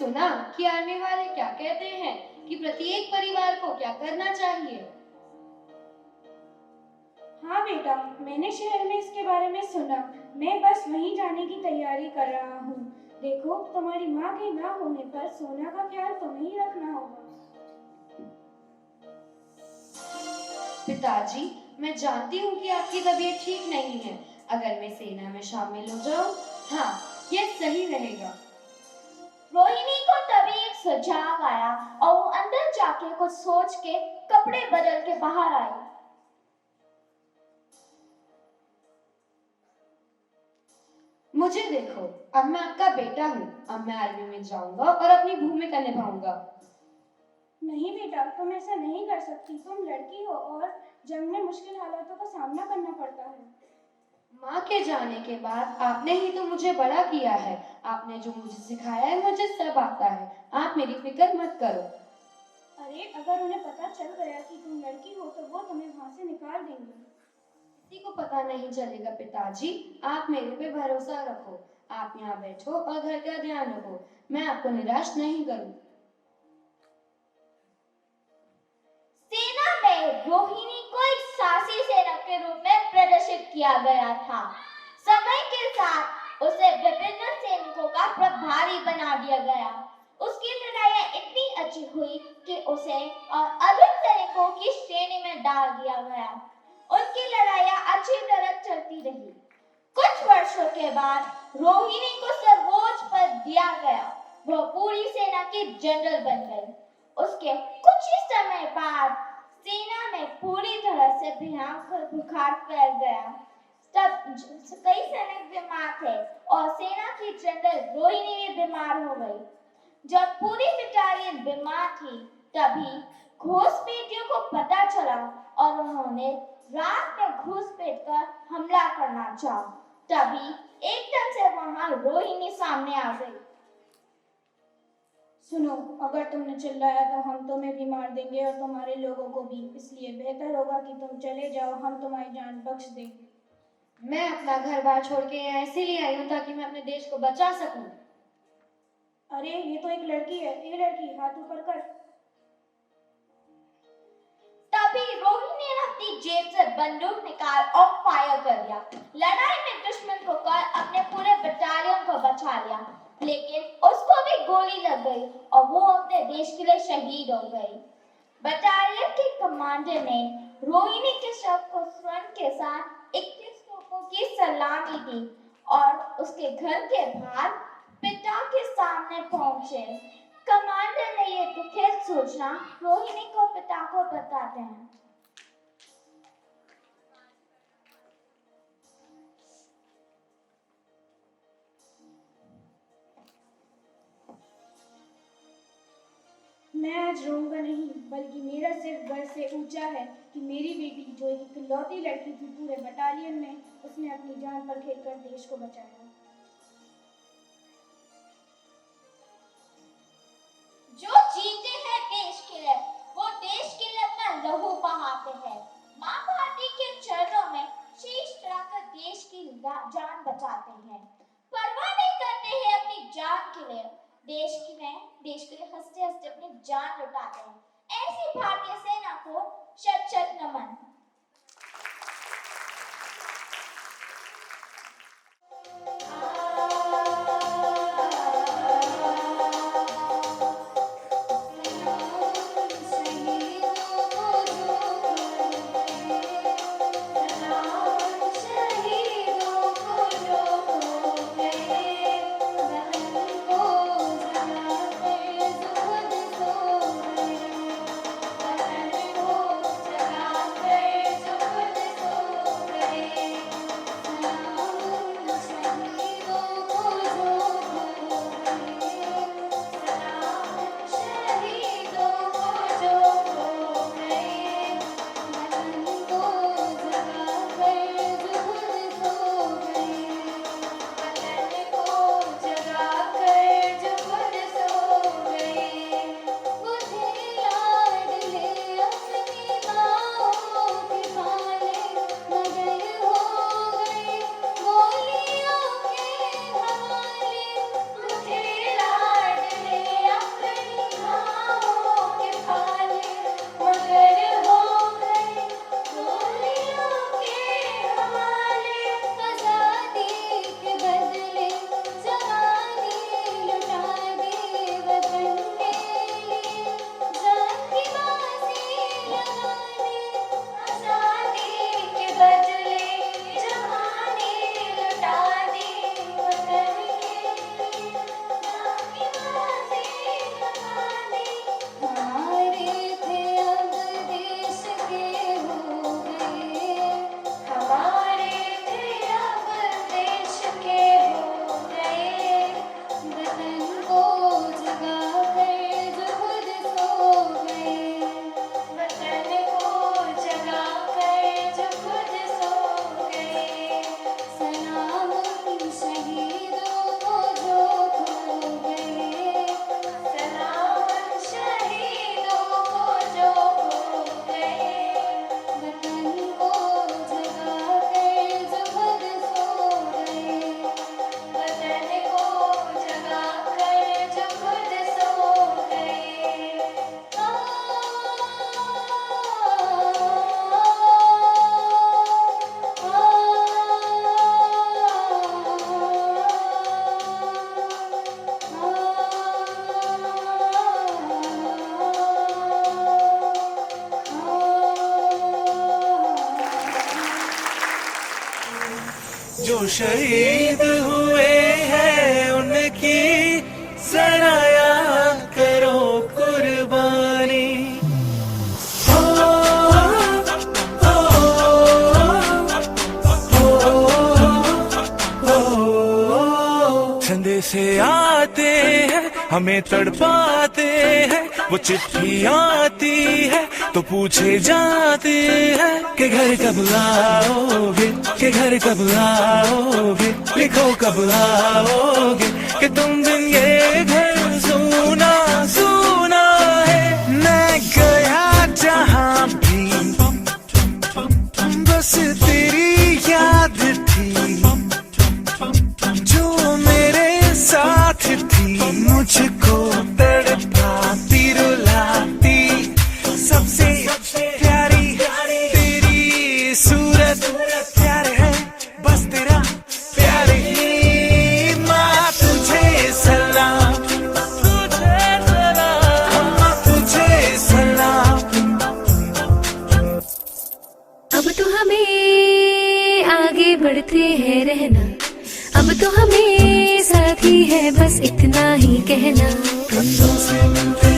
सुना कि आर्मी वाले क्या कहते हैं कि प्रत्येक परिवार को क्या करना चाहिए। हाँ बेटा, मैंने शहर में इसके बारे में सुना। मैं बस वहीं जाने की तैयारी कर रहा हूँ। देखो, तुम्हारी माँ के ना होने पर सोना का ख्याल तुम्हें ही रखना होगा। पिताजी, मैं जानती हूँ कि आपकी तबीयत ठीक नहीं है। अगर मैं सेना में शामिल हो जाऊँ, हाँ, यह सही रहेगा। रोहिणी को तभी एक सुझाव आया और वो अंदर जाके कुछ सोच के कपड़े बदल के बाहर आई। मुझे देखो, अब मैं आपका बेटा हूँ। अब मैं आर्मी में जाऊंगा और अपनी भूमिका निभाऊंगा। नहीं बेटा, तुम ऐसा नहीं कर सकती। तुम लड़की हो और जंग में मुश्किल हालातों का सामना करना पड़ता है। माँ के जाने के बाद आपने ही तो मुझे बड़ा किया है। आपने जो मुझे सिखाया है, मुझे सब आता है। आप मेरी फिक्र मत करो। अरे, अगर उन्हें पता चल गया कि तुम लड़की हो तो वो तुम्हें वहां से निकाल देंगे। किसी को पता नहीं चलेगा पिताजी। आप मेरे पे भरोसा रखो। आप यहाँ बैठो और घर का ध्यान रखो। मैं आपको निराश नहीं करूँ। सेना में रोहिणी को एक साहसी सैनिक के रूप में प्रदर्शित किया गया था। समय के साथ उसे विभिन्न सैनिकों का प्रभारी बना दिया गया। उसकी लड़ाइयाँ इतनी अच्छी हुई कि उसे और अधिक सैनिकों की श्रेणी में डाल दिया गया। उनकी लड़ाइयाँ अच्छी तरह चलती रही। कुछ वर्षों के बाद रोहिणी को सर्वोच्च पद दिया गया। वह पूरी सेना की जनरल बन गई। उसके कुछ ही समय बाद सेना में पूरी तरह से भयंकर बुखार फैल गया। तब कई सैनिक बीमार थे और सेना की जनरल रोहिणी भी बीमार हो गई। जब पूरी बटालियन बीमार थी, तभी घुसपैठियों को पता चला और उन्होंने रात में घुसपैठ कर हमला करना चाहा। तभी एकदम से वहां रोहिणी सामने आ गई। सुनो, अगर तुमने चिल्लाया तो हम तुम्हें भी मार देंगे और तुम्हारे लोगों को भी। इसलिए बेहतर होगा कि तुम चले जाओ। हम तुम्हारी जान बख्श देंगे। मैं अपना घर बार छोड़ के यहाँ इसीलिए आई हूँ ताकि मैं अपने देश को बचा सकूं। अरे, ये तो एक लड़की है। ये लड़की, हाथ ऊपर कर। तभी रोहिणी ने अपनी जेब से बंदूक निकाल और फायर कर दिया। लड़ाई में दुश्मन को कर अपने पूरे बटालियन को बचा लिया, लेकिन उसको भी गोली लग गई और वो अपने देश के लिए शहीद हो गई। बटालियन के कमांडर ने रोहिणी के शव को स्वर्ण के साथ 21 तोपों की सलामी दी और उसके घर के बाहर पिता के सामने पहुंचे। कमांडर ने ये दुखद सूचना रोहिणी को पिता को बताते हैं। मैं आज रोऊंगा नहीं, बल्कि मेरा सिर गर्व से ऊंचा है कि मेरी बेटी, जो एक इकलौती लड़की थी पूरे बटालियन में, उसने अपनी जान पर खेलकर देश को बचाया। जो जीते हैं देश के लिए, वो देश के लिए अपना लहू बहाते हैं। माँ भारती के चरणों में शीश चढ़ाकर देश की जान बचाते हैं। परवाह नहीं करते हैं अपनी जान के लिए। देश के लिए हंसते हंसते अपनी जान लुटाते हैं। ऐसी भारतीय सेना को शत शत नमन। जो शहीद हुए हैं उनकी जरा याद करो कुर्बानी। संदेशे आते हैं हमें तड़पाते हैं, वो चिट्ठी आती है तो पूछे जाते हैं कि घर कब आओगे, कि घर कब आओगे, लिखो कब आओगे, कि तुम दिन ये घर सुना सुना है। मैं गया जहाँ भी बस तेरी याद थी, जो मेरे साथ थी, मुझको तड़पाती रुलाती, सबसे प्यारी तेरी सूरत, प्यार है बस तेरा प्यार ही। माँ तुझे सलाम, तुझे सलाम, माँ तुझे सलाम। अब तो हमें आगे बढ़ते हैं रहना, अब तो हमें साथ ही है बस इतना ही कहना। कंधों से मिलते